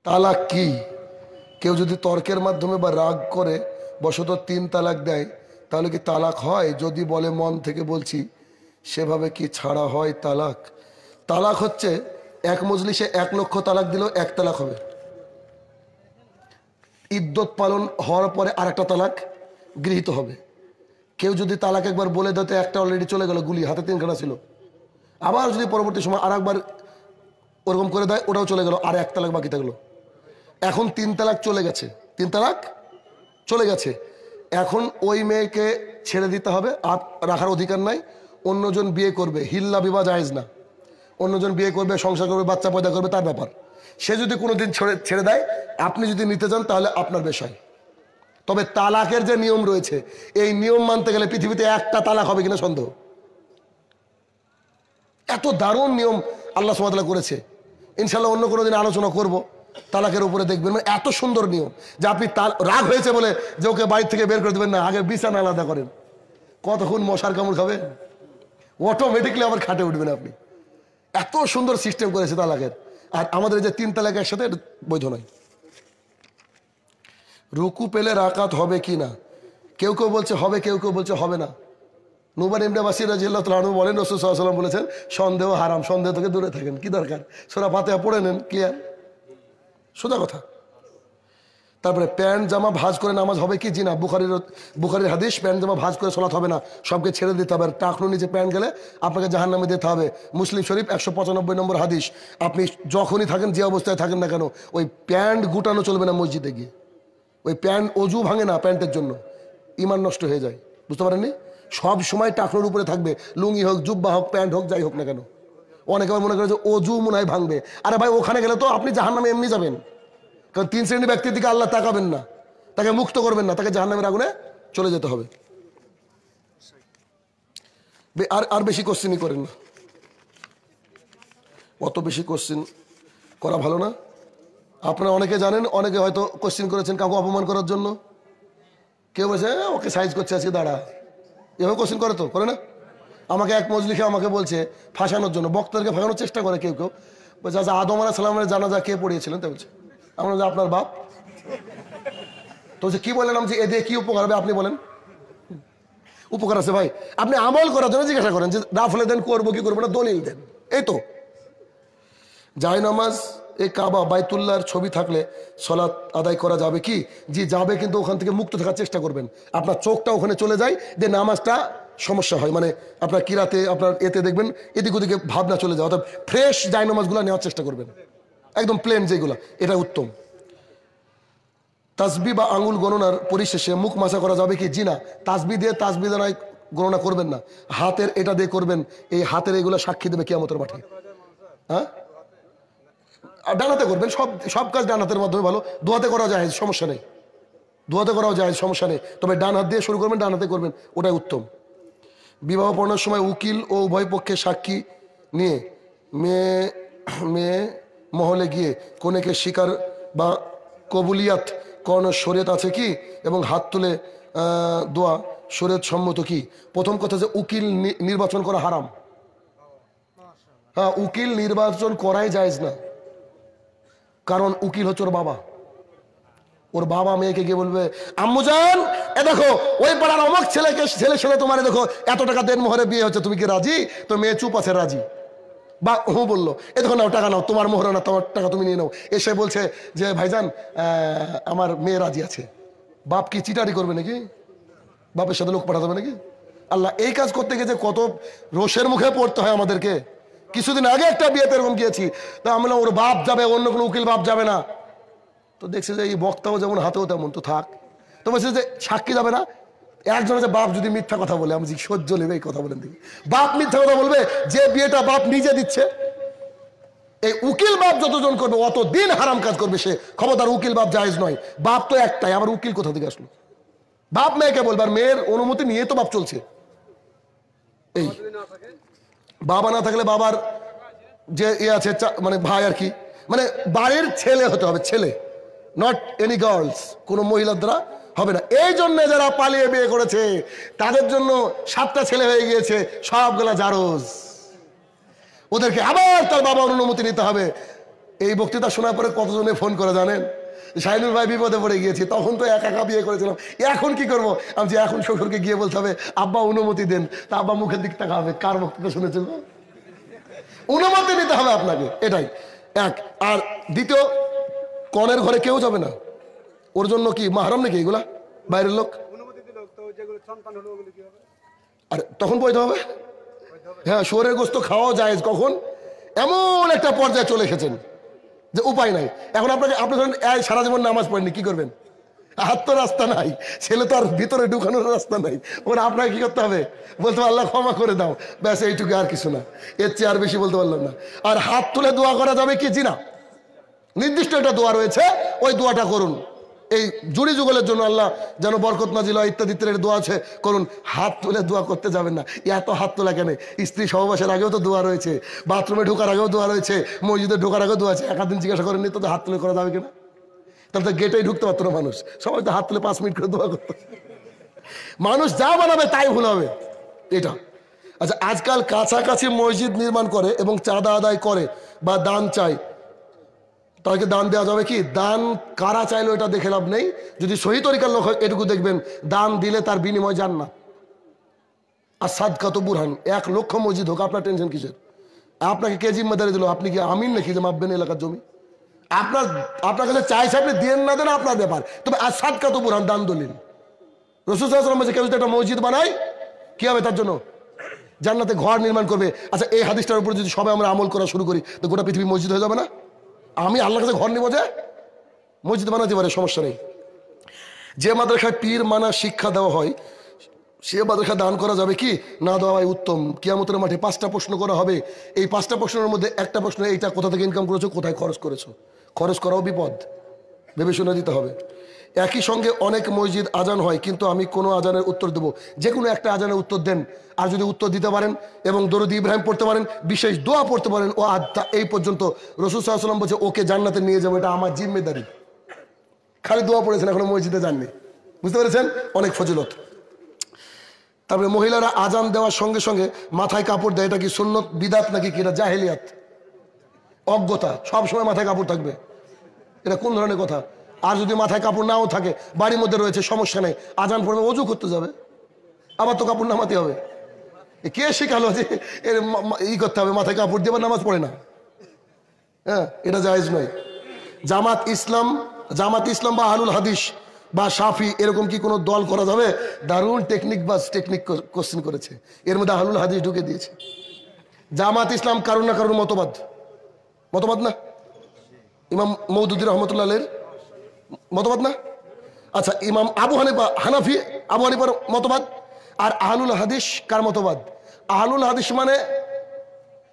তালাক কি? কেউ যদি তর্কের মাধ্যমে বা রাগ করে বশত 3 তালাক দেয় তাহলে কি তালাক হয়? যদি বলে মন থেকে বলছি, সেভাবে কি ছাড়া হয় তালাক? তালাক হচ্ছে এক মজলিসে 1 লক্ষ তালাক দিলেও 1 তালাক হবে। ইদ্যত পালন হওয়ার পরে আরেকটা তালাক গৃহীত হবে। কেউ যদি তালাক একবার বলে দিতে, একটা অলরেডি চলে গেল, গুলি হাতে 3খানা ছিল, আবার যদি পরবর্তী সময় আর একবার ওরকম করে দেয়, ওটাও চলে গেল, আর 1 তালাক বাকি থাকলো। এখন 3 তালাক চলে গেছে, 3 তালাক চলে গেছে। এখন ওই মেয়েকে ছেড়ে দিতে হবে, আর রাখার অধিকার নাই। অন্যজন বিয়ে করবে, হিল্লা বিবাহ জায়েজ না। অন্যজন বিয়ে করবে, সংসার করবে, বাচ্চা পয়দা করবে, তার ব্যাপার। সে যদি কোনোদিন ছেড়ে দেয়, আপনি যদি নিতে চান তাহলে আপনার বিষয়। তবে তালাকের যে নিয়ম রয়েছে, এই নিয়ম মানতে গেলে পৃথিবীতে একটা তালাক হবে কিনা সন্দেহ। এত দারুণ নিয়ম আল্লাহ সুবহানাহু ওয়া তাআলা করেছে। ইনশাল্লাহ অন্য কোনো দিন আলোচনা করব তালাকের উপরে, দেখবেন মানে এত সুন্দর নিয়ম যে আপনি রাগ হয়েছে বলে যে ওকে বাড়ি থেকে বের করে দেবেন না, আগে বিছানা আলাদা করেন, কতক্ষণ মশার কামড় খাবে, অটোমেটিকলি আবার খাটে উঠবেন আপনি। এত সুন্দর সিস্টেম করেছে তালাকের। আর আমাদের যে 3 তালাক একসাথে বৈধ নয়। রুকু পেলে রাকাত হবে কি না? কেউ কেউ বলছে হবে, কেউ কেউ বলছে হবে না। নুমান ইবনে বাশির রাদিয়াল্লাহু তাআলা আনহু বলেন, রাসূল সাল্লাল্লাহু আলাইহি ওয়াসাল্লাম বলেছেন, সন্দেহ হারাম, সন্দেহ থেকে দূরে থাকেন। কি দরকার? সূরা ফাতিহা পড়ে নেন, ক্লিয়ার, সোজা কথা। তারপরে প্যান্ট জামা ভাঁজ করে নামাজ হবে কি? জি না। বুখারীর হাদিস, প্যান্ট জামা ভাঁজ করে সালাত হবে না, সবকে ছেড়ে দিতে হবে। টাকনু নিচে প্যান্ট গেলে আপনাকে জাহান্নামে যেতে হবে। মুসলিম শরীফ 195 নম্বর হাদিস। আপনি যখনই থাকেন, যে অবস্থায় থাকেন না কেন, ওই প্যান্ট গুটানো চলবে না মসজিদে গিয়ে। ওই প্যান্ট অজু ভাঙে না প্যান্টের জন্য, ইমান নষ্ট হয়ে যায়। বুঝতে পারেননি? সব সময় টাকনুর উপরে থাকবে, লুঙ্গি হোক, জুব্বা হোক, প্যান্ট হোক, যাই হোক না কেন। অনেকে মনে করে যে অজু মনে হয় ভাঙবে। আরে ভাই, ওখানে গেলে তো আপনি জাহান্নামে এমনি যাবেন। কারণ 3 শ্রেণীর ব্যক্তির দিকে আল্লাহ তাকাবেন না, তাকে মুক্ত করবেন না, তাকে জাহান্নামের আগুনে চলে যেতে হবে। আর বেশি কোশ্চেনই করেন না, অত বেশি কোশ্চেন করা ভালো না। আপনারা অনেকে জানেন, অনেকে হয়তো কোশ্চেন করেছেন কাউকে অপমান করার জন্য। কেউ বলছে ওকে সাইজ করছে আজকে, দাঁড়া, এভাবে কোশ্চেন করে তো, করে না? আমাকে এক মজলিসে আমাকে বলছে ফাঁসানোর জন্য, বক্তাদেরকে ফাঁসানোর চেষ্টা করে কেউ কেউ। বলছে আচ্ছা, আদম আলাইহিস সালামের জানাজা কে পড়িয়েছিলেন? তাই বলছে। আমরা যে আপনার বাপ। তো কি বললেন? আমি যে এ দিয়ে কি উপকার হবে আপনি বলেন। উপকার আছে ভাই, আপনি আমল করার জন্য জিজ্ঞাসা করেন যে রাফলে দেন, করবো কি করবো না, দলিল দেন। এই তো জায় নামাজ, এই কাবা বাইতুল্লাহর ছবি থাকলে সালাত আদায় করা যাবে কি? জি যাবে, কিন্তু ওখান থেকে মুক্ত থাকার চেষ্টা করবেন। আপনার চোখটা ওখানে চলে যায়, যে নামাজটা সমস্যা হয়, মানে আপনার কিরাতে, আপনার এতে দেখবেন এদিক ওদিকে ভাবনা চলে যায়। অর্থাৎ ফ্রেশ জায় নামাজগুলো নেওয়ার চেষ্টা করবেন, একদম প্লেন যেগুলো, এটা উত্তম। তাসবি বা আঙ্গুল গণনার পরিশেষে মুখ মাসা করা যাবে কি? জি না। তাসবি দিয়ে তাসবি দানায় গণনা করবেন না, হাতের এটা দিয়ে করবেন। এই হাতের এগুলো সাক্ষী দেবে কিয়ামতের মাঠে। হ্যাঁ, ডানাতে করবেন, সব সব কাজ ডানাতের মাধ্যমে ভালো। দোয়াতে করা যায়, সমস্যা নেই, দোয়াতে করাও যায়, সমস্যা নেই। তবে ডান হাত দিয়ে শুরু করবেন, ডানাতে করবেন, ওটাই উত্তম। বিবাহ পড়ানোর সময় উকিল ও উভয় পক্ষে সাক্ষী নিয়ে মেয়ে মেয়ে মহলে গিয়ে কনেকে স্বীকার বা কবুলিয়াত করানোর শরীয়ত আছে কি? এবং হাত তুলে দোয়া শরীয়ত সম্মত কি? প্রথম কথা যে উকিল নির্বাচন করা হারাম। হ্যাঁ, উকিল নির্বাচন করাই জায়েজ না। কারণ উকিল হচ্ছে ওর বাবা। ওর বাবা মেয়েকে গিয়ে বলবে, আম্মুজান এ দেখো ওই পাড়ার অমুক ছেলের সাথে তোমার দেখো এত টাকা দেন মোহরে বিয়ে হচ্ছে, তুমি কি রাজি? তো মেয়ে চুপ আছে, রাজি। বা হু বললো, এ দেখো নাও টাকা নাও, তোমার মোহরে না, তোমার টাকা তুমি নিয়ে নাও। এসে বলছে যে ভাইজান আমার মেয়ে রাজি আছে। বাপ কি চিটারি করবে নাকি? বাপের সাথে লোক পাঠাতে হবে নাকি? আল্লাহ, এই কাজ করতে গিয়ে যে কত রোষের মুখে পড়তে হয় আমাদেরকে। কিছুদিন আগে একটা বিয়েতে এরকম গিয়েছি, তা আমরা ওর বাপ যাবে, অন্য কোনো উকিল বাপ যাবে না। তো দেখছি যে এই বক্তাও যেমন হাতেও তেমন, তো থাক। তো বলছে যে সাক্ষী যাবে না। একজন আছে, বাপ যদি মিথ্যা কথা বলে, আমি সহ্য নেবে এই কথা বলেন দেখি। বাপ মিথ্যা কথা বলবে, যে বিয়েটা বাপ নিজে দিচ্ছে। এই উকিল বাপ যতজন করবে অত দিন হারাম কাজ করবে সে। খবরদার, উকিল বাপ জায়েজ নয়। বাপ তো একটাই, আবার উকিল কোথা থেকে আসলো? বাপ মেয়েকে বলবে, আর মেয়ের অনুমতি নিয়ে তো বাপ চলছে। এই বাবা না থাকলে বাবার যে আছে মানে ভাই আর কি, মানে বাড়ির ছেলে হতে হবে, ছেলে, নট এনি গার্লস, কোনো মহিলার দ্বারা হবে না। এই জন্য যারা পালিয়ে বিয়ে করেছে তাদের জন্য 7টা ছেলে হয়ে গিয়েছে, সবগুলা জারজ। ওদেরকে আবার তার বাবার অনুমতি নিতে হবে। এই বক্তৃতা শোনার পরে কতজনে ফোন করে জানেন, শাহিনুর ভাই বিপদে পড়ে গিয়েছি, তখন তো একা একা বিয়ে করেছিলাম, এখন কি করবো। আমি যে এখন শ্বশুরকে গিয়ে বলতে হবে আব্বা অনুমতি দেন, তা আব্বা মুখের দিক তাকাবে, কার মুখ থেকে শুনেছিল। অনুমতি নিতে হবে আপনাকে, এটাই এক। আর দ্বিতীয়, কনের ঘরে কেউ যাবে না, ওর জন্য কি মাহরম নাকি এগুলা, বাইরের লোক। আর তখন বৈধ হবে। হ্যাঁ, শুয়োরের গোস্ত খাওয়া যায় কখন, এমন একটা পর্যায়ে চলে এসেছেন যে উপায় নাই। এখন আপনাকে, আপনি ধরেন সারা জীবন নামাজ পড়েননি, কি করবেন? হাত তো রাস্তা নাই, ছেলে তো আর ভিতরে ঢুকানোর রাস্তা নাই, ওরা আপনাকে কি করতে হবে, বলতে হবে আল্লাহ ক্ষমা করে দাও, ব্যাস এইটুকু, আর কিছু না, এর চেয়ে আর বেশি বলতে পারলাম না। আর হাত তুলে দোয়া করা যাবে কি? জি না, নির্দিষ্ট একটা দোয়া রয়েছে, ওই দোয়াটা করুন। এই জুড়ি যুগলের জন্য আল্লাহ যেন বরকত নাজিল হয় ইত্যাদি ইত্যাদি দোয়া আছে, করুন। হাত তুলে দোয়া করতে যাবেন না। এত হাত তোলা কেন? স্ত্রী সহবাসের আগেও তো দোয়া রয়েছে, বাথরুমে ঢোকার আগেও দোয়া রয়েছে, মসজিদে ঢোকার আগেও দোয়া আছে। একাদিন জিজ্ঞাসা করেননি তো হাত তুলে করা যাবে কিনা? তাহলে তো গেটেই ঢুকতে পারতো না মানুষ, সবাই তো হাত তুলে 5 মিনিট করে দোয়া করতো। মানুষ যা বানাবে তাই ভুল হবে, এটা। আচ্ছা, আজকাল কাছাকাছি মসজিদ নির্মাণ করে এবং চাঁদা আদায় করে বা দান চায়, তাকে দান দেওয়া যাবে কি? দান কারা চাইলো এটা দেখে লাভ নেই, যদি সহি তরিকার লোক হয় এটুকু দেখবেন, দান দিলে তার বিনিময় জান্নাত। আর সাদকাত বুরহান, 1 লক্ষ মসজিদ হোক, আপনার টেনশন কিসের? আপনাকে কে জিম্মেদারি দিল? আপনি কি আমিন নাকি যে মাপবেন এলাকার জমি? আপনার কাছে চাইছে, আপনি দেন না দেন আপনার ব্যাপার, তবে আর সাদকাত বুরহান, দান দলিল। রাসূল সাল্লাল্লাহু আলাইহি ওয়াসাল্লাম কেউ যদি একটা মসজিদ বানায়, কি হবে তার জন্য? জান্নাতে ঘর নির্মাণ করবে। আচ্ছা, এই হাদিসটার উপর যদি সবাই আমরা আমল করা শুরু করি, তো গোটা পৃথিবী মসজিদ হয়ে যাবে না? আমি আল্লাহর কাছে ঘর নিব যে মসজিদ বানাতে পারে, সমস্যা নেই। যে মাদ্রাসায় পীর মানা শিক্ষা দেওয়া হয়, সে মাদ্রাসা দান করা যাবে কি? না দেওয়াই উত্তম। কিয়ামতের মাঠে 5টা প্রশ্ন করা হবে। এই 5টা প্রশ্নের মধ্যে একটা প্রশ্ন এইটা, কোথা থেকে ইনকাম করেছো, কোথায় খরচ করেছো। খরচ করাও বিপদ, ভেবে শুনে দিতে হবে। একই সঙ্গে অনেক মসজিদ আজান হয়, কিন্তু আমি কোনো আজানের উত্তর দেব, যে কোনো একটা আজানের উত্তর দেন। আর যদি উত্তর দিতে পারেন এবং দরুদ ইব্রাহিম পড়তে পারেন, বিশেষ দোয়া পড়তে পারেন, ও এই পর্যন্ত রাসূল সাল্লাল্লাহু আলাইহি ওয়াসাল্লাম বলছে ওকে জান্নাতে নিয়ে যাবো, এটা আমার জিম্মেদারি। খালি দোয়া পড়েছেন, এখনো মসজিদে যাননি, বুঝতে পেরেছেন? অনেক ফজিলত। তারপরে মহিলারা আজান দেওয়ার সঙ্গে সঙ্গে মাথায় কাপড় দেয়, এটা কি সুন্নত, বিদাত নাকি কি? এটা জাহেলিয়াত, অজ্ঞতা। সবসময় মাথায় কাপড় থাকবে, এটা কোন ধরনের কথা? আর যদি মাথায় কাপড় নাও থাকে, বাড়ির মধ্যে রয়েছে, সমস্যা নেই, আজান পড়বে, অজু করতে যাবে, আবার তো কাপড় নামাতে হবে। কে শেখালো যে ই করতে হবে, মাথায় কাপড় দিয়ে নামাজ পড়ে না? হ্যাঁ, এটা জায়েজ নয়। জামাত ইসলাম বা আহলুল হাদিস বা শাফি, এরকম কি কোনো দল করা যাবে? দারুণ টেকনিক কোশ্চেন করেছে, এর মধ্যে আহলুল হাদিস ঢুকে দিয়েছে। জামাত ইসলাম কারুর না কারুর মতবাদ না? ইমাম মওদুদি রহমতুল্লাহের মতবাদ না? আচ্ছা, ইমাম আবু হানিফার মতবাদ। আর আহলুল হাদিস কার মতবাদ? আহলুল হাদিস মানে,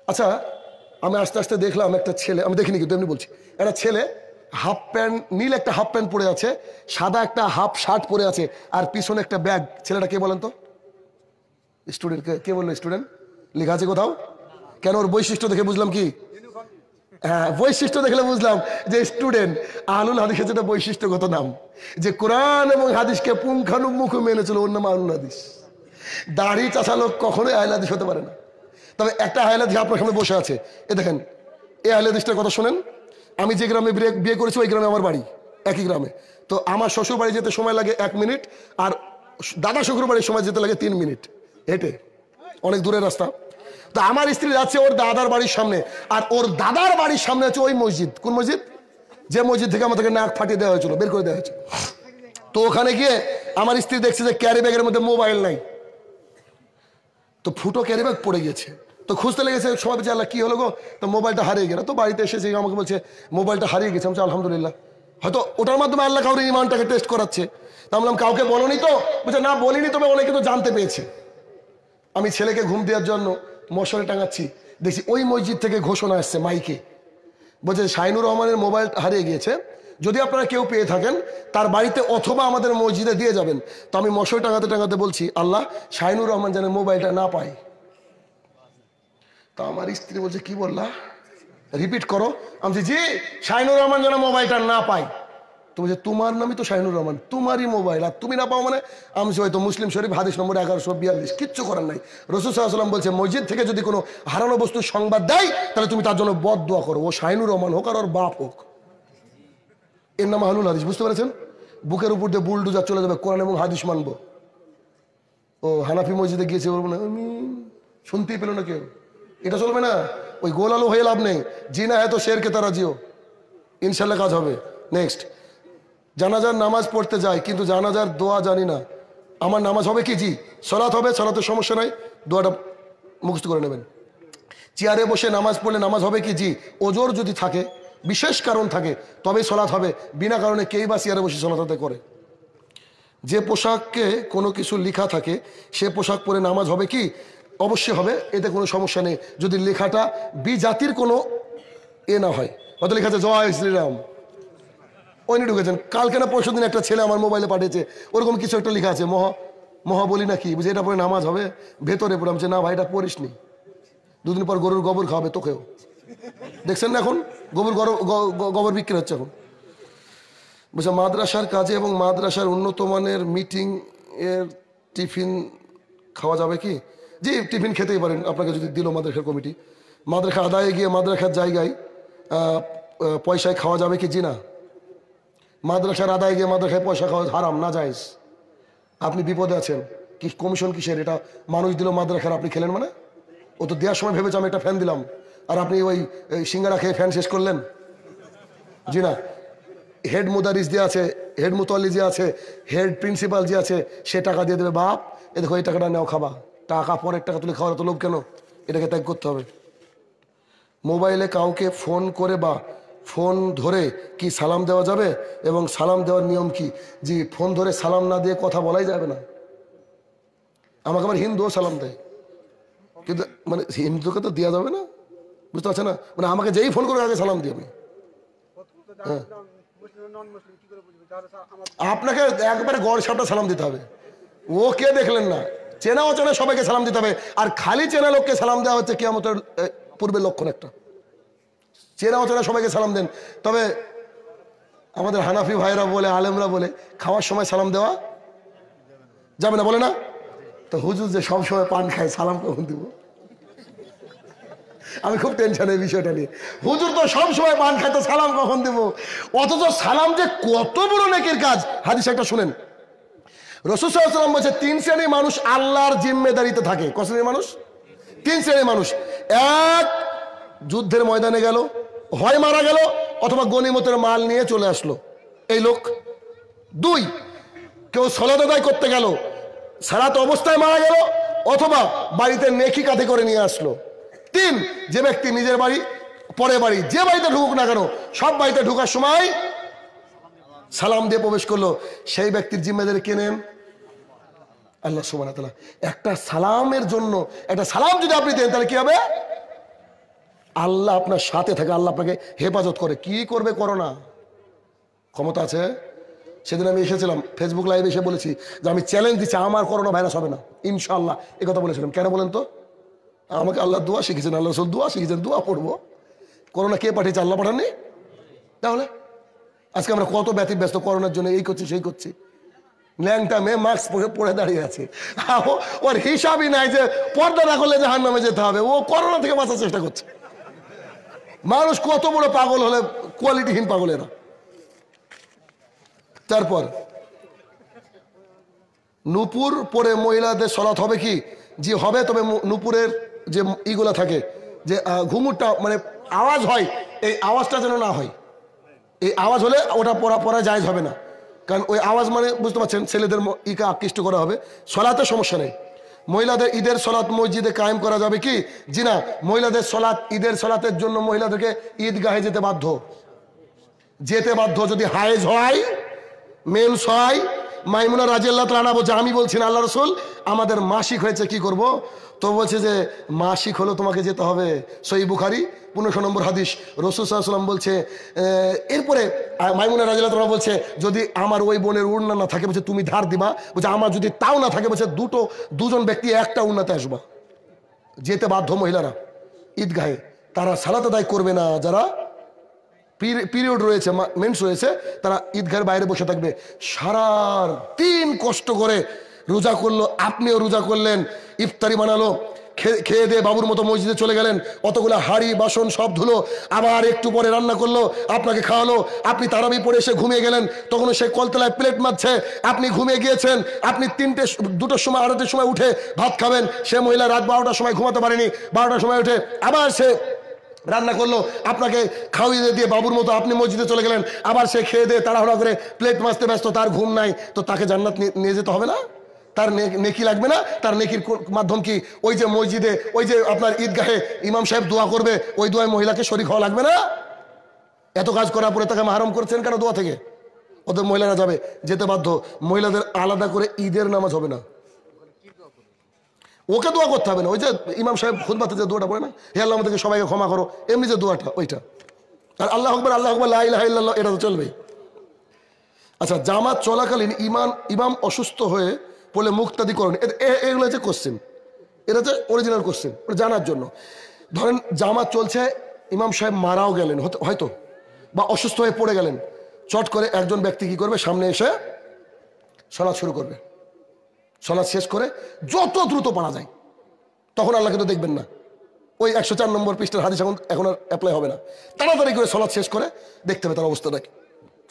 আচ্ছা, আমি আস্তে আস্তে দেখলাম একটা ছেলে, আমি দেখিনি কিন্তু এমনি বলছি, একটা ছেলে হাফ প্যান্ট, নীল একটা হাফ প্যান্ট পরে আছে, সাদা একটা হাফ শার্ট পরে আছে, আর পিছনে একটা ব্যাগ। ছেলেটা কে বলেন তো? স্টুডেন্ট। কে বললো স্টুডেন্ট? লেখা আছে কোথাও? কেন? ওর বৈশিষ্ট্য দেখে বুঝলাম কি, হ্যাঁ, বৈশিষ্ট্য দেখলে বুঝলাম যে স্টুডেন্ট। আহলুল হাদিসের যেটা বৈশিষ্ট্যগত নাম, যে কোরআন এবং হাদিসকে পুঙ্খানুপুঙ্খ মেনেছিল, ওর নাম আহলুল হাদিস। দাড়ি চাষা লোক কখনোই আহলে হাদিস হতে পারে না। তবে একটা আহলে হাদিস আপনার সামনে বসে আছে, এ দেখেন, এই আহলে হাদিসটার কথা শোনেন। আমি যে গ্রামে বিয়ে করেছি, ওই গ্রামে আমার বাড়ি, একই গ্রামে। তো আমার শ্বশুর বাড়ি যেতে সময় লাগে 1 মিনিট, আর দাদা শ্বশুর বাড়ির সময় যেতে লাগে 3 মিনিট হেঁটে, অনেক দূরের রাস্তা। তো আমার স্ত্রী যাচ্ছে ওর দাদার বাড়ির সামনে, আর ওর দাদার বাড়ির সামনে আছে ওই মসজিদ। কোন মসজিদ? যে মসজিদ থেকে আমাদেরকে নাক ফাটিয়ে দেওয়া হয়েছিল, বের করে দেওয়া হয়েছে। তো ওখানে গিয়ে আমার স্ত্রী দেখছে যে ক্যারি ব্যাগের মধ্যে মোবাইল নাই, তো ফুটো ক্যারি ব্যাগ পড়ে গেছে। তো খুঁজতে লেগেছে, সবাই বলছে আল্লাহ কি হলো গো? তো মোবাইলটা হারিয়ে গেল। তো বাড়িতে এসেছে, আমাকে বলছে মোবাইলটা হারিয়ে গেছে। আমি বলছি আলহামদুলিল্লাহ, হয়তো ওটার মাধ্যমে আল্লাহ কাউর ইমানটাকে টেস্ট করাচ্ছে। তা বললাম কাউকে বলোনি তো? বলছে না বলিনি, তবে অনেকে তো জানতে পেয়েছে। আমি ছেলেকে ঘুম দেওয়ার জন্য মশারি টাঙাচ্ছি, দেখছি ওই মসজিদ থেকে ঘোষণা আসছে মাইকে, বলছে শাহিনুর রহমানের মোবাইল হারিয়ে গিয়েছে, যদি আপনারা কেউ পেয়ে থাকেন তার বাড়িতে অথবা আমাদের মসজিদে দিয়ে যাবেন। তো আমি মশারি টাঙাতে টাঙাতে বলছি আল্লাহ শাহিনুর রহমান যেন মোবাইলটা না পায়। তো আমার স্ত্রী বলছে কি বললা, রিপিট করো। আমি বলছি জি, শাহিনুর রহমান যেন মোবাইলটা না পায়। তো বলছে তোমার নামই তো শাহিনুর রহমান, তোমারই মোবাইল, আর তুমি না পাও মানে? আমি হয়তো মুসলিম শরীফ হাদিস নম্বর 1142, কিচ্ছু করার নাই। রাসূল সাল্লাল্লাহু আলাইহি ওয়াসাল্লাম বলছে মসজিদ থেকে যদি কোনো হারানো বস্তুর সংবাদ দেয় তাহলে তুমি তার জন্য বদদোয়া করো, ও শাহিনুর রহমান হোক আর ওর বাপ হোক। এর নাম আহলুল হাদিস, বুঝতে পেরেছেন? বুকের উপর দিয়ে বুলডোজার চলে যাবে, কোরআন এবং হাদিস মানবো। ও হানাফি মসজিদে গিয়েছে, বলবো না আমি, শুনতেই পেল না কেউ, এটা চলবে না। ওই গোল আলু হয়ে লাভ নেই, জিনা হ্যাঁ তো শের কে তারা জিও, ইনশাল্লাহ কাজ হবে। নেক্সট, জানাজার নামাজ পড়তে যায় কিন্তু জানাজার দোয়া জানি না, আমার নামাজ হবে কি? জি, সলাৎ হবে, সলাতের সমস্যা নাই, দোয়াটা মুখস্থ করে নেবেন। চেয়ারে বসে নামাজ পড়লে নামাজ হবে কি? জি, ওজোর যদি থাকে, বিশেষ কারণ থাকে, তবেই সলাৎ হবে, বিনা কারণে কেই বা চেয়ারে বসে সলাৎ আদায় করে। যে পোশাককে কোনো কিছু লেখা থাকে সে পোশাক পরে নামাজ হবে কি? অবশ্যই হবে, এতে কোনো সমস্যা নেই, যদি লেখাটা বিজাতির কোনো না হয়। হয়তো লেখা আছে জয় শ্রীরাম, ওই নিয়ে ঢুকেছেন। কালকে না পরশু দিন একটা ছেলে আমার মোবাইলে পাঠিয়েছে, ওরকম কিছু একটা লেখা আছে মহা বলি নাকি, বুঝে এটা পরে নামাজ হবে, ভেতরে পড়ে। আমি না ভাই, এটা পড়িস নি, দুদিন পর গরুর গোবর খাওয়াবে তোকেও। দেখছেন না এখন গোবর বিক্রি হচ্ছে এখন। বুঝছে মাদ্রাসার কাজে এবং মাদ্রাসার উন্নত মানের মিটিং এর টিফিন খাওয়া যাবে কি? জি, টিফিন খেতেই পারেন, আপনাকে যদি দিল মাদ্রাসার কমিটি। মাদ্রাসা আদায়ে গিয়ে মাদ্রাসার জায়গায় পয়সায় খাওয়া যাবে কি? জি না। মাদ্রাসার আদায়ে গিয়ে মাদ্রাসায় পয়সা খাওয়া হারাম, না জায়েজ। আপনি বিপদে আছেন, কি কমিশন কিসের? এটা মানুষ দিল মাদ্রাসার, আপনি খেলেন মানে? ও তো দেওয়ার সময় ভেবেছে আমি একটা ফ্যান দিলাম, আর আপনি ওই সিঙ্গারা খেয়ে ফ্যান শেষ করলেন। জি না। হেড মুদারিস যে আছে, হেড মুতাল্লি যে আছে, হেড প্রিন্সিপাল যে আছে, সে টাকা দিয়ে দেবে, বাপ এ দেখো এই টাকাটা নেও খাবা, টাকা পরের টাকা তুলে খাওয়ার তো লোভ কেন? এটাকে ত্যাগ করতে হবে। মোবাইলে কাউকে ফোন করে বা ফোন ধরে কি সালাম দেওয়া যাবে এবং সালাম দেওয়ার নিয়ম কি? জি, ফোন ধরে সালাম না দিয়ে কথা বলাই যাবে না। আমাকে আবার হিন্দুও সালাম দেয়, কিন্তু মানে হিন্দুকে তো দেওয়া যাবে না, বুঝতে পারছে না? মানে আমাকে যেই ফোন করে আগে সালাম দিই আমি। হ্যাঁ, আপনাকে একবারে গড় সাপটা সালাম দিতে হবে। ও কে দেখলেন না, চেনা অচেনা সবাইকে সালাম দিতে হবে। আর খালি চেনা লোককে সালাম দেওয়া হচ্ছে কিয়ামতের পূর্বের লক্ষণ একটা। চেনা অচেনা সবাইকে সালাম দেন। তবে আমাদের হানাফি ভাইরা বলে, আলেমরা বলে, খাওয়ার সময় সালাম দেওয়া যাবে না, বলে না? তো হুজুর যে সবসময় পান খায়, সালাম কখন দিব? আমি খুব টেনশন এই বিষয়টা নিয়ে। হুজুর তো সবসময় পান খায়, তো সালাম কখন দেব? অথচ সালাম যে কত বড় নেকির কাজ। হাদিস একটা শুনেন, রাসূল সাল্লাল্লাহু আলাইহি ওয়াসাল্লাম বলেছে 3 শ্রেণীর মানুষ আল্লাহর জিম্মেদারিতে থাকে। কত শ্রেণীর মানুষ? 3 শ্রেণীর মানুষ। এক, যুদ্ধের ময়দানে গেল, হয় মারা গেল অথবা গনিমতের মাল নিয়ে চলে আসলো, এই লোক। 2, কেউ সালাত আদায় করতে গেল, সালাত অবস্থায় মারা গেল অথবা বাড়িতে নেকি কাঁধে করে নিয়ে আসলো। 3, যে ব্যক্তি নিজের বাড়ি, পরের বাড়ি, যে বাড়িতে ঢুকুক না কেন, সব বাড়িতে ঢুকার সময় সালাম দিয়ে প্রবেশ করলো, সেই ব্যক্তির জিম্মেদারি কে নেন? আল্লাহ সুবহানাহু ওয়া তাআলা। একটা সালামের জন্য, একটা সালাম যদি আপনি দেন তাহলে কি হবে? আল্লাহ আপনার সাথে থাকে, আল্লাহ আপনাকে হেফাজত করে। কি করবে? করোনা ক্ষমতা আছে। সেদিন আমি এসেছিলাম, ফেসবুক লাইভে এসে বলেছি যে আমি চ্যালেঞ্জ দিচ্ছি, আমার করোনা ভাইরাস হবে না ইনশাআল্লাহ, এই কথা বলেছিলাম। কেন বলেন তো? আমাকে আল্লাহ দোয়া শিখেছেন, আল্লাহ রাসূল দোয়া শিখেছেন, দোয়া পড়বো। করোনা কে পাঠিয়েছে? আল্লাহ পাঠাননি? তাহলে আজকে আমরা কত ব্যস্ত করোনার জন্য, এই করছি সেই করছি। ল্যাংটা মেয়ে মাস্ক পরে দাঁড়িয়ে আছে, ওর হিসাবই নাই যে পর্দা না করলে জাহান্নামে যেতে হবে। ও করোনা থেকে বাঁচার চেষ্টা করছে। মানুষ কত বড় পাগল হলে, কোয়ালিটিহীন পাগল এরা। তারপর নূপুর পরে মহিলাদের সলাৎ হবে কি? জি হবে, তবে নূপুরের যে ইগুলা থাকে, যে ঘুঙুরটা মানে আওয়াজ হয়, এই আওয়াজটা যেন না হয়। এই আওয়াজ হলে ওটা পরা জায়েজ হবে না, কারণ ওই আওয়াজ মানে বুঝতে পারছেন, ছেলেদের ইকে আকৃষ্ট করা হবে। সলাতে সমস্যা নেই। মহিলাদের ঈদের সলাৎ মসজিদে কায়েম করা যাবে কি? জি না। মহিলাদের সলাৎ, ঈদের সলাতের জন্য মহিলাদেরকে ঈদগাহে যেতে বাধ্য, যদি হায়েজ হয়, মেন্স হয়। মাইমুনা রাদিয়াল্লাহু তাআলা বলছে, আমি বলছি না, আল্লাহ রাসূল, আমাদের মাসিক হয়েছে, কি করব? তো বলছে যে মাসিক হলো তোমাকে যেতে হবে। সহিহ বুখারী 15 নম্বর হাদিস। রাসূল সাল্লাল্লাহু আলাইহি ওয়াসাল্লাম বলছে, এরপরে মাইমুনা রাদিয়াল্লাহু তাআলা বলছে, যদি আমার ওই বোনের উড়না না থাকে, বলছে তুমি ধার দিবা। বলছে আমার যদি তাও না থাকে, বলছে দুজন ব্যক্তি একটা উড়নাতে আসবা। যেতে বাধ্য মহিলারা ঈদগাহে। তারা সালাত আদায় করবে না যারা পিরিয়ড রয়েছে, মেন্স রয়েছে, তারা ঈদগাহের বাইরে বসে থাকবে। সারা দিন কষ্ট করে রোজা করলো, আপনিও রোজা করলেন, ইফতারি বানালো, খেয়ে দিয়ে বাবুর মতো মসজিদে চলে গেলেন, অতগুলো হাড়ি বাসন সব ধুলো, আবার একটু পরে রান্না করলো, আপনাকে খাওয়ালো, আপনি তারাবি পরে এসে ঘুমিয়ে গেলেন, তখন সে কলতলায় প্লেট মারছে, আপনি ঘুমিয়ে গিয়েছেন, আপনি 2টোর সময় 2:30টার সময় উঠে ভাত খাবেন, সে মহিলা রাত 12টার সময় ঘুমাতে পারেনি, 12টার সময় উঠে আবার সে রান্না করলো, আপনাকে খাওয়িয়ে দিয়ে বাবুর মতো আপনি মসজিদে চলে গেলেন, আবার সে খেয়ে দিয়ে তাড়াহুড়া করে প্লেট মাজতে ব্যস্ত, তার ঘুম নাই, তো তাকে জান্নাত নিয়ে যেতে হবে না? তার নেকি লাগবে না? তার নেকির মাধ্যম কি? ওই যে মসজিদে, ওই যে আপনার ঈদগাহে ইমাম সাহেব দোয়া করবে, ওই দোয়ায় মহিলাকে শরীক হওয়া লাগবে না? এত কাজ করার পরে তাকে মাহরুম করছেন কেন দোয়া থেকে? ওদের মহিলারা যাবে, যেতে বাধ্য। মহিলাদের আলাদা করে ঈদের নামাজ হবে না, ওকে দোয়া করতে হবে না। ওই যে ইমাম সাহেব খুতবাতে যে দোয়াটা পড়ে না, হে আল্লাহ আমাদেরকে সবাইকে ক্ষমা করো, এমনি যে দোয়াটা ওইটা, আর আল্লাহু আকবার লা ইলাহা ইল্লাল্লাহ, এটা তো চলবেই। আচ্ছা, জামাত চলাকালীন ইমাম অসুস্থ হয়ে পড়লে মুক্তাদি করেন, এগুলো হচ্ছে কোশ্চেন, এটা হচ্ছে অরিজিনাল কোশ্চেন, জানার জন্য। ধরেন জামাত চলছে, ইমাম সাহেব মারাও গেলেন হয়তো, বা অসুস্থ হয়ে পড়ে গেলেন, চট করে একজন ব্যক্তি কি করবে, সামনে এসে সালাত শুরু করবে, সালাত শেষ করে যত দ্রুত পারা যায়, তখন আল্লাহ কিন্তু দেখবেন না, ওই 104 নম্বর পৃষ্ঠার হাদিস এখন আর অ্যাপ্লাই হবে না। তাড়াতাড়ি করে সালাত শেষ করে দেখতে হবে তার অবস্থাটা কি।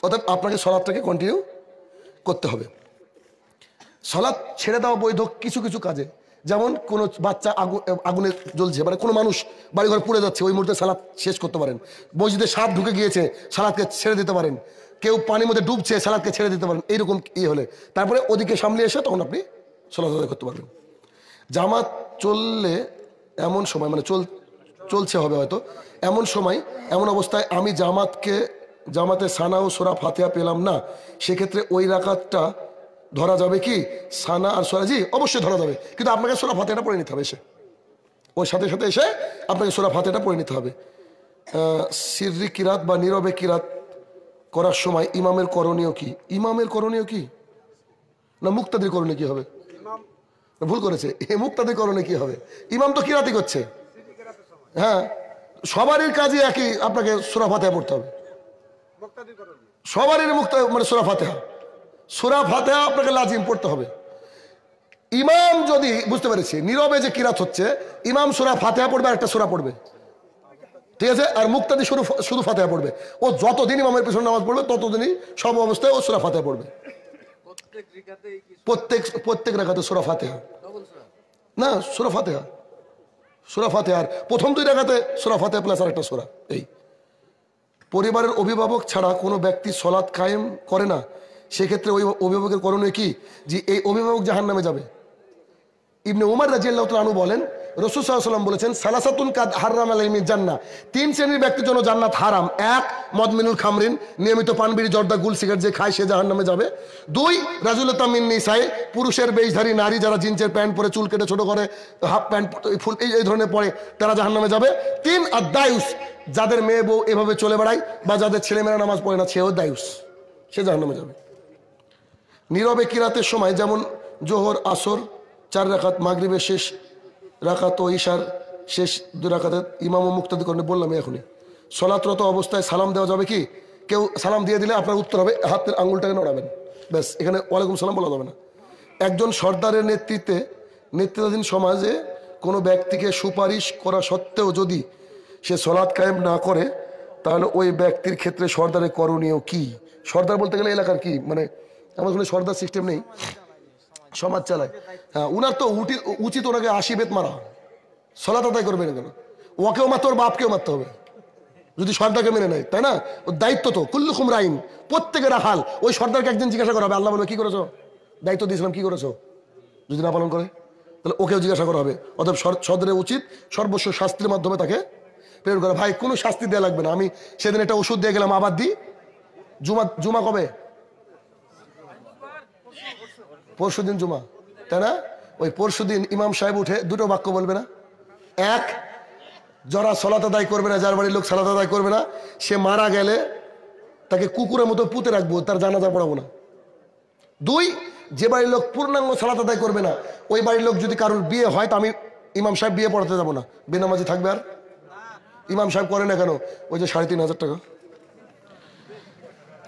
অর্থাৎ আপনাকে সালাতটাকে কন্টিনিউ করতে হবে। সালাত ছেড়ে দেওয়া বৈধ কিছু কিছু কাজে, যেমন কোনো বাচ্চা আগুনে জ্বলছে, মানে কোনো মানুষ বাড়িঘর পুড়ে যাচ্ছে, ওই মুহূর্তে সালাত শেষ করতে পারেন। মসজিদে সাপ ঢুকে গিয়েছে, সালাতকে ছেড়ে দিতে পারেন। কেউ পানির মধ্যে ডুবছে, সালাতকে ছেড়ে দিতে পারেন। এইরকম হলে তারপরে ওদিকে সামনে এসে তখন আপনি সালাত আদায় করতে পারবেন। জামাত চললে এমন সময়, মানে চলছে হবে হয়তো, এমন সময় এমন অবস্থায় আমি জামাতে সানা ও সূরা ফাতিহা পেলাম না, সেক্ষেত্রে ওই রাকাতটা ধরা যাবে কি? সানা আর সূরা, জি অবশ্যই ধরা যাবে, কিন্তু আপনাকে সূরা ফাতিহাটা পড়ে নিতে হবে, এসে ওর সাথে সাথে এসে আপনাকে সূরা ফাতিহাটা পড়ে নিতে হবে। সিররি কিরাত বা নীরবে কিরাত করার সময় ইমামের করণীয় কি? ইমামের করণীয় কি না মুক্তাদির করণীয় কি হবে? ভুল করেছে, মুক্তাদির করণীয় কি হবে? ইমাম তো কিরাতি করছে, হ্যাঁ, সবারই কাজে একই, আপনাকে সূরা ফাতিহা পড়তে হবে, সবারই মানে সূরা ফাতিহা আপনাকে লাজিম পড়তে হবে। ইমাম যদি, বুঝতে পেরেছি, নীরবে যে কিরাত হচ্ছে, ইমাম সূরা ফাতিহা পড়বে আর একটা সূরা পড়বে, ঠিক আছে, আর মুক্তাদি শুধু ফাতিহা পড়বে। ও যতদিন ইমামের পেছনে নামাজ পড়বে ততদিনই সব অবস্থায় ও সূরা ফাতিহা পড়বে। প্রত্যেক রাকাতে সূরা ফাতিহা না, সূরা ফাতিহা, আর প্রথম 2 রাকাতে সূরা ফাতিহা প্লাস আর একটা সূরা। এই পরিবারের অভিভাবক ছাড়া কোনো ব্যক্তি সালাত কায়েম করে না, সেক্ষেত্রে ওই অভিভাবকের করণীয় কি? যে এই অভিভাবক জাহান্নামে যাবে। ইবনে উমর রাদিয়াল্লাহু তাআলা আনহু বলেন, রাসূল সাল্লাল্লাহু আলাইহি ওয়াসাল্লাম বলেছেন, সালাসাতুন কাদ হারাম আলাইহিম জান্নাহ, 3 শ্রেণীর ব্যক্তির জন্য জান্নাত হারাম। 1, মদমিনুল খামরিন, নিয়মিত পানবিড়ি জর্দা গুল সিগারেট যে খায় সে জাহান্নামে যাবে। 2, রাজুলাতুম মিন নিসায়ে, পুরুষের বেশধারী নারী যারা জিন্সের প্যান্ট পরে, চুল কেটে ছোট করে, হাফ প্যান্ট ফুল এই ধরনের পরে, তারা জাহান্নামে যাবে। 3, আদ-দায়ুস, যাদের মেয়ে বউ এভাবে চলে বেড়ায় বা যাদের ছেলেমেয়েরা নামাজ পড়ে না, সেও দায়ুস, সে জাহান্নামে যাবে। নীরবে কিরাতের সময় যেমন জোহর, আসর 4 রাকাত, মাগরিবের শেষ রাকাত ও ইশার শেষ 2 রাকাতে ইমাম ও মুক্তাদি করণে বললাম এখনই। সলাতরত অবস্থায় সালাম দেওয়া যাবে কি? কেউ সালাম দিয়ে দিলে আপনার উত্তর হবে হাতের আঙুলটাকে নড়াবেন, ব্যাস, এখানে ওয়ালাইকুম সালাম বলা যাবে না। একজন সর্দারের নেতৃত্বাধীন সমাজে কোনো ব্যক্তিকে সুপারিশ করা সত্ত্বেও যদি সে সলাত কায়েম না করে, তাহলে ওই ব্যক্তির ক্ষেত্রে সর্দারের করণীয় কি? সর্দার বলতে গেলে এলাকার কি, মানে আমার কোনো সর্দার সিস্টেম নেই, সমাজ চালায়। হ্যাঁ, উনার তো উচিত ওনাকে 80 বেত মারা, সলাত আদায় করবে না কেন? ওকেও মারতে, ওর বাপকেও মারতে হবে যদি সর্দারকে মেনে নেয়, তাই না? ওর দায়িত্ব তো, কুল্লুকুম রাইন, প্রত্যেকের হাল। ওই সর্দারকে একদিন জিজ্ঞাসা করা হবে, আল্লাহ বলবে কি করেছো, দায়িত্ব দিয়েছিলাম কি করেছো, যদি না পালন করে তাহলে ওকেও জিজ্ঞাসা করা হবে। অতএব সর্দারের উচিত সর্বস্ব শাস্তির মাধ্যমে তাকে প্রেরণ করা। ভাই কোনো শাস্তি দেওয়া লাগবে না, আমি সেদিন একটা ওষুধ দিয়ে গেলাম, আবার দিই। জুমা কবে? পরশুদিন জুমা, তাই না? ওই পরশুদিন ইমাম সাহেব উঠে 2টো বাক্য বলবে না? 1, যারা সালাত আদায় করবে না, যার বাড়ির লোক সালাত আদায় করবে না, সে মারা গেলে তাকে কুকুরের মতো পুঁতে রাখবো, তার জানাজা পড়াবো না। 2, যে বাড়ির লোক পূর্ণাঙ্গ সালাত আদায় করবে না, ওই বাড়ির লোক যদি কারোর বিয়ে হয়, তো আমি ইমাম সাহেব বিয়ে পড়াতে যাবো না, বেনামাজি থাকবে। আর ইমাম সাহেব করে না কেন? ওই যে 3,500 টাকা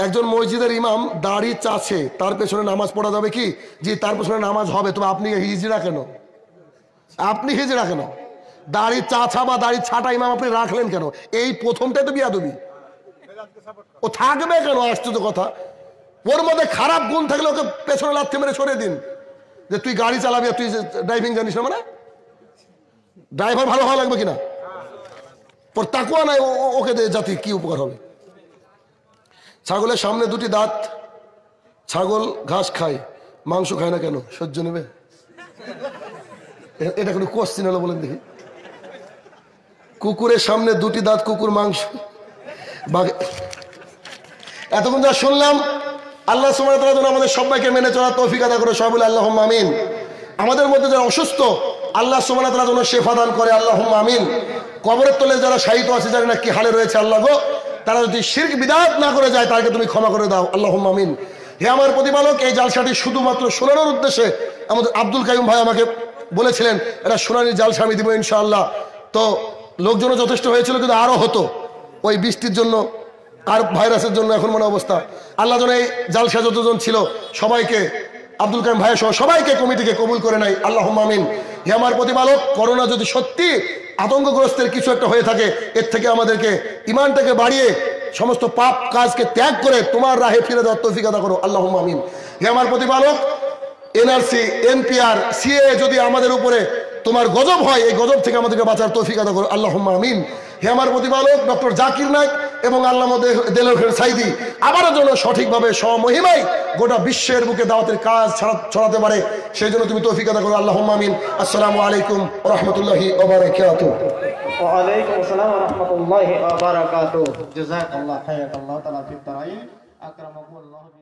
একজন মসজিদের ইমাম দাড়ি চাচ্ছে, তার পেছনে নামাজ পড়া যাবে কি? জি, তার পেছনে নামাজ হবে। তবে আপনি হিজড়া কেন? আপনি হিজড়া কেন? দাড়ি চাছা বা দাড়ি ছাটা ইমাম আপনি রাখলেন কেন? এই প্রথমটাই তো বিয়াদবি। ও থাকবে কেন? আশ্চর্য কথা। ওর মধ্যে খারাপ গুণ থাকলে ওকে পেছনে লাথি মেরে সরিয়ে দিন, যে তুই গাড়ি চালাবি আর তুই ড্রাইভিং জানিস না। মানে ড্রাইভার ভালো হওয়া লাগবে কিনা? ওর তাকুয়া নাই, ওকে জাতি কি উপকার হবে? ছাগলের সামনে দুটি দাঁত, ছাগল ঘাস খায়, মাংস খায় না কেন? সহ্য নেবে? এটা কোনো কোশ্চিন হলো বলেন দেখি? কুকুরের সামনে দুটি দাঁত, কুকুর মাংস। এতক্ষণ যা শুনলাম, আল্লাহ সুবহানাহু ওয়া তাআলা যেন আমাদের সবাইকে মেনে চলার তৌফিক আতা করে, সবাই বলে আল্লাহুম্মা আমিন। আমাদের মধ্যে যারা অসুস্থ, আল্লাহ সুবহানাহু ওয়া তাআলা যেন শিফা দান করে, আল্লাহুম্মা আমিন। কবরের তলে যারা শায়িত আছে, জানি না কি হালে রয়েছে, আল্লাহ গো, তারা যদি শিরক বিদআত না করে যায়, তাকে তুমি ক্ষমা করে দাও, আল্লাহুম্মা আমিন। হে আমার প্রতিপালক, এই জালসাটি শুধুমাত্র শোনানোর উদ্দেশ্যে আমাদের আব্দুল কাইয়ুম ভাই আমাকে বলেছিলেন এটা শুনানির জালসা আমি দিব ইনশাআল্লাহ। তো লোকজনও যথেষ্ট হয়েছিল, কিন্তু আরো হতো ওই বৃষ্টির জন্য আর ভাইরাসের জন্য এখন মনে অবস্থা। আল্লাহ যেন এই জালসা যতজন ছিল সবাইকে, আব্দুল কাইম ভাইয়ের সহ সবাইকে, কমিটিকে কবুল করে নাই, আল্লাহুম্মা আমিন। হে আমার প্রতিপালক, করোনা যদি সত্যি আতঙ্কগ্রস্তের কিছু একটা হয়ে থাকে, এর থেকে আমাদেরকে ইমানটাকে বাড়িয়ে সমস্ত পাপ কাজকে ত্যাগ করে তোমার রাহে ফিরে দেওয়ার তৌফিক আতা করো, আল্লাহুম্মা আমিন। হে আমার প্রতিপালক, এনআরসি, এনপিআর, সিএ যদি আমাদের উপরে তোমার গজব হয়, এই গজব থেকে আমাদেরকে বাঁচার তৌফিক আতা করো, আল্লাহুম্মা আমিন। হে আমার প্রতিপালক, ডক্টর জাকির নায়েক এবং আল্লামা দেলোয়ার হোসেন সাঈদী আবারও যেন সঠিকভাবে স্বমহিমায় গোটা বিশ্বের বুকে দাওয়াতের কাজ ছড়াতে পারে, সেই জন্য তুমি তৌফিক আতা করো, আল্লাহুম্মা আমিন। আসসালামু আলাইকুম ওয়া রাহমাতুল্লাহি ওয়া বারাকাতুহু। ওয়া আলাইকুম আসসালাম ওয়া রাহমাতুল্লাহি ওয়া বারাকাতুহু। জাযাকাল্লাহু খাইরান, আল্লাহ তাআলা ফিদ দারাইন আকরামাকুল্লাহ।